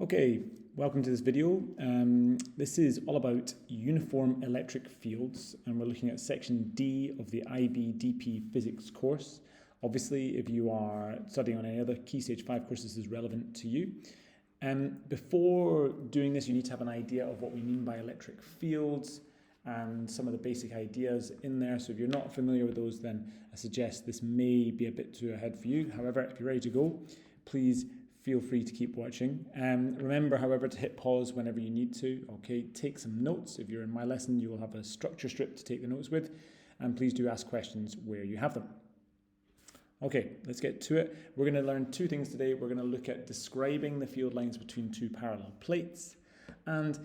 Okay, welcome to this video. This is all about uniform electric fields, and we're looking at section D of the IB/DP physics course. Obviously, if you are studying on any other Key Stage 5 course, this is relevant to you. Before doing this, you need to have an idea of what we mean by electric fields and some of the basic ideas in there. So if you're not familiar with those, then I suggest this may be a bit too ahead for you. However, if you're ready to go, please feel free to keep watching. Remember, however, to hit pause whenever you need to. Okay, take some notes. If you're in my lesson, you will have a structure strip to take the notes with, and please do ask questions where you have them. Okay, let's get to it. We're going to learn two things today. We're going to look at describing the field lines between two parallel plates, and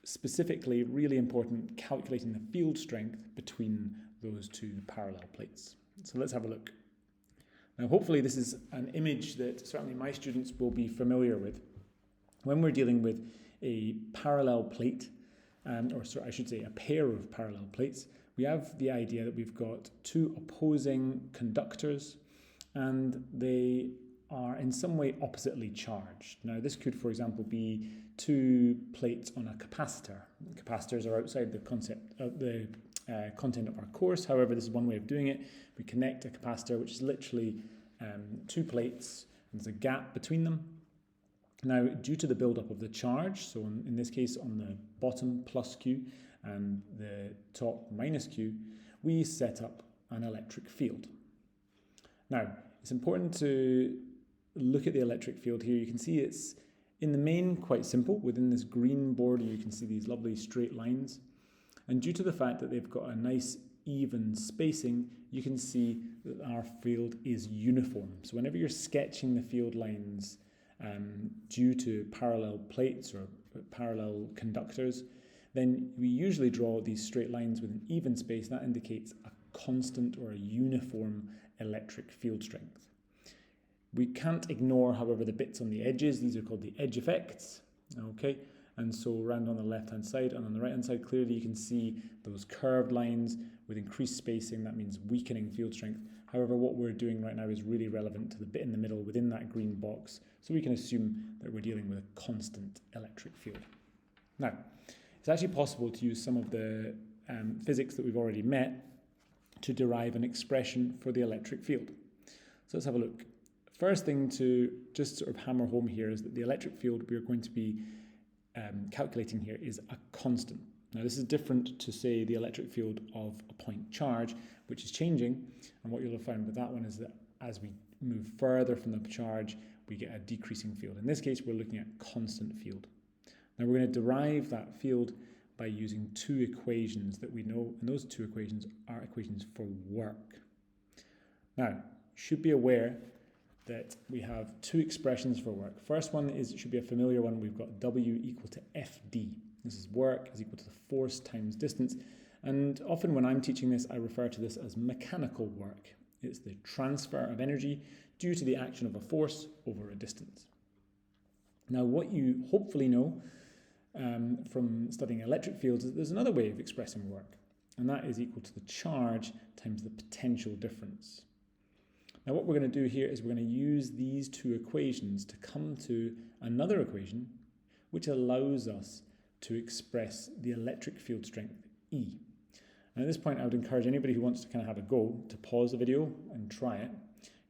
specifically, really important, calculating the field strength between those two parallel plates. So let's have a look. Now, hopefully this is an image that certainly my students will be familiar with. When we're dealing with a parallel plate, or sorry, I should say a pair of parallel plates, we have the idea that we've got two opposing conductors and they are in some way oppositely charged. Now, this could, for example, be two plates on a capacitor. Capacitors are outside the concept of the content of our course. However, this is one way of doing it. We connect a capacitor, which is literally two plates, and there's a gap between them. Now, due to the buildup of the charge, so in this case on the bottom plus Q and the top minus Q, we set up an electric field. Now, it's important to look at the electric field here. You can see it's in the main quite simple. Within this green border, you can see these lovely straight lines. And due to the fact that they've got a nice even spacing, you can see that our field is uniform. So whenever you're sketching the field lines due to parallel plates or parallel conductors, then we usually draw these straight lines with an even space. That indicates a constant or a uniform electric field strength. We can't ignore, however, the bits on the edges. These are called the edge effects. Okay. And so around on the left-hand side and on the right-hand side, clearly you can see those curved lines with increased spacing. That means weakening field strength. However, what we're doing right now is really relevant to the bit in the middle within that green box. So we can assume that we're dealing with a constant electric field. Now, it's actually possible to use some of the physics that we've already met to derive an expression for the electric field. So let's have a look. First thing to just sort of hammer home here is that the electric field we're going to be calculating here is a constant. Now, this is different to, say, the electric field of a point charge, which is changing. And what you'll have found with that one is that as we move further from the charge, we get a decreasing field. In this case, we're looking at constant field. Now, we're going to derive that field by using two equations that we know, and those two equations are equations for work. Now, you should be aware that we have two expressions for work. First one should be a familiar one. We've got W equal to FD. This is work is equal to the force times distance. And often when I'm teaching this, I refer to this as mechanical work. It's the transfer of energy due to the action of a force over a distance. Now, what you hopefully know from studying electric fields is that there's another way of expressing work, and that is equal to the charge times the potential difference. Now, what we're going to do here is we're going to use these two equations to come to another equation which allows us to express the electric field strength E. And at this point, I would encourage anybody who wants to kind of have a go to pause the video and try it.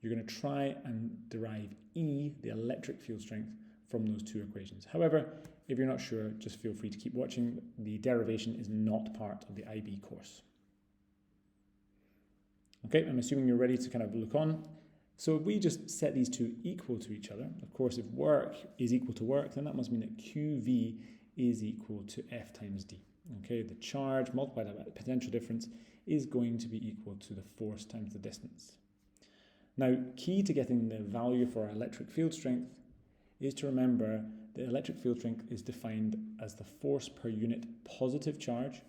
You're going to try and derive E, the electric field strength, from those two equations. However, if you're not sure, just feel free to keep watching. The derivation is not part of the IB course. Okay, I'm assuming you're ready to kind of look on. So if we just set these two equal to each other, of course, if work is equal to work, then that must mean that QV is equal to F times D. Okay, the charge multiplied by the potential difference is going to be equal to the force times the distance. Now, key to getting the value for our electric field strength is to remember the electric field strength is defined as the force per unit positive charge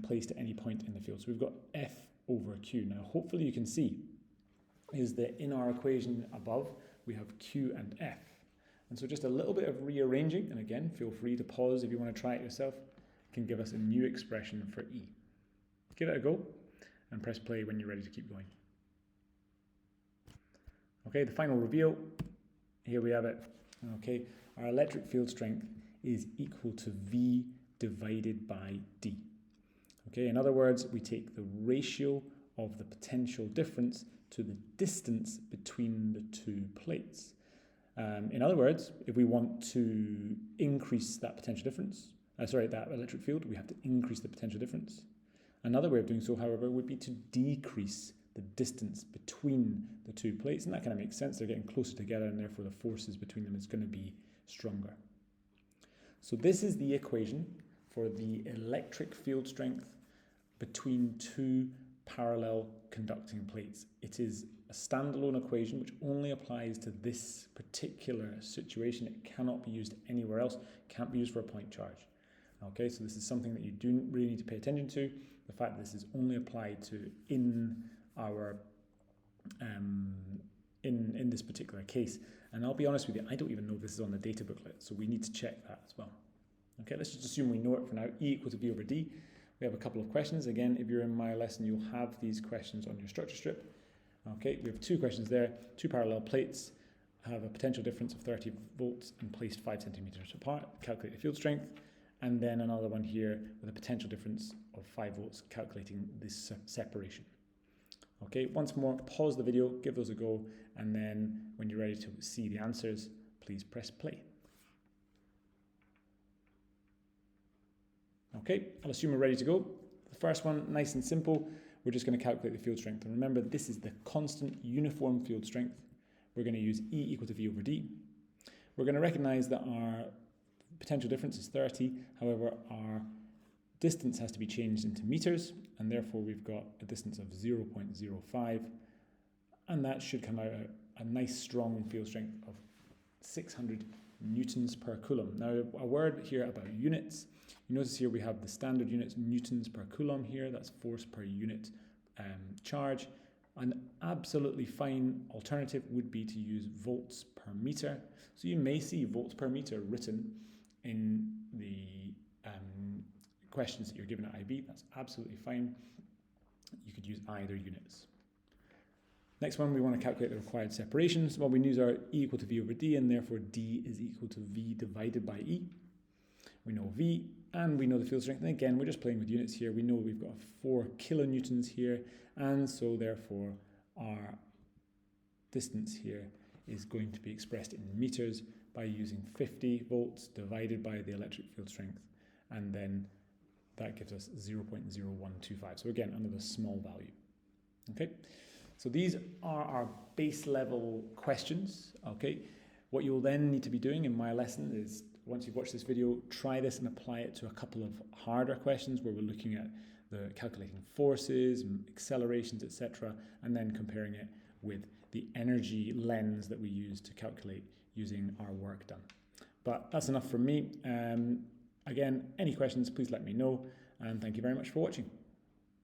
placed at any point in the field. So we've got F over Q. Now, hopefully you can see is that in our equation above, we have Q and F. And so just a little bit of rearranging, and again, feel free to pause if you want to try it yourself, can give us a new expression for E. Give it a go and press play when you're ready to keep going. Okay, the final reveal. Here we have it. Okay, our electric field strength is equal to V divided by D. Okay, in other words, we take the ratio of the potential difference to the distance between the two plates. In other words, if we want to increase that potential difference, that electric field, we have to increase the potential difference. Another way of doing so, however, would be to decrease the distance between the two plates, and that kind of makes sense. They're getting closer together, and therefore the forces between them is going to be stronger. So this is the equation for the electric field strength between two parallel conducting plates. It is a standalone equation which only applies to this particular situation. It cannot be used anywhere else, can't be used for a point charge. Okay, so this is something that you do really need to pay attention to. The fact that this is only applied to in our in this particular case. And I'll be honest with you, I don't even know if this is on the data booklet, so we need to check that as well. Okay, let's just assume we know it for now. E equals to V over D. We have a couple of questions. Again, if you're in my lesson, you'll have these questions on your structure strip. Okay, we have two questions there. Two parallel plates have a potential difference of 30 volts and placed 5 centimeters apart. Calculate the field strength. And then another one here with a potential difference of 5 volts, calculating this separation. Okay, once more, pause the video, give those a go, and then when you're ready to see the answers, please press play. Okay, I'll assume we're ready to go. The first one, nice and simple. We're just going to calculate the field strength. And remember, this is the constant uniform field strength. We're going to use E equal to V over D. We're going to recognize that our potential difference is 30. However, our distance has to be changed into meters, and therefore we've got a distance of 0.05. And that should come out a nice strong field strength of 600 newtons per coulomb. Now, a word here about units. You notice here we have the standard units, newtons per coulomb here. That's force per unit charge. An absolutely fine alternative would be to use volts per meter. So you may see volts per meter written in the questions that you're given at IB. That's absolutely fine. You could use either units. Next one, we want to calculate the required separations. Well, we use our E equal to V over D, and therefore D is equal to V divided by E. We know V, and we know the field strength. And again, we're just playing with units here. We know we've got 4 kilonewtons here, and so therefore our distance here is going to be expressed in meters by using 50 volts divided by the electric field strength, and then that gives us 0.0125. So again, another small value. Okay, so these are our base level questions. Okay, what you'll then need to be doing in my lesson is, once you've watched this video, try this and apply it to a couple of harder questions where we're looking at the calculating forces, accelerations, etc., and then comparing it with the energy lens that we use to calculate using our work done. But that's enough from me. Again, any questions, please let me know, and thank you very much for watching.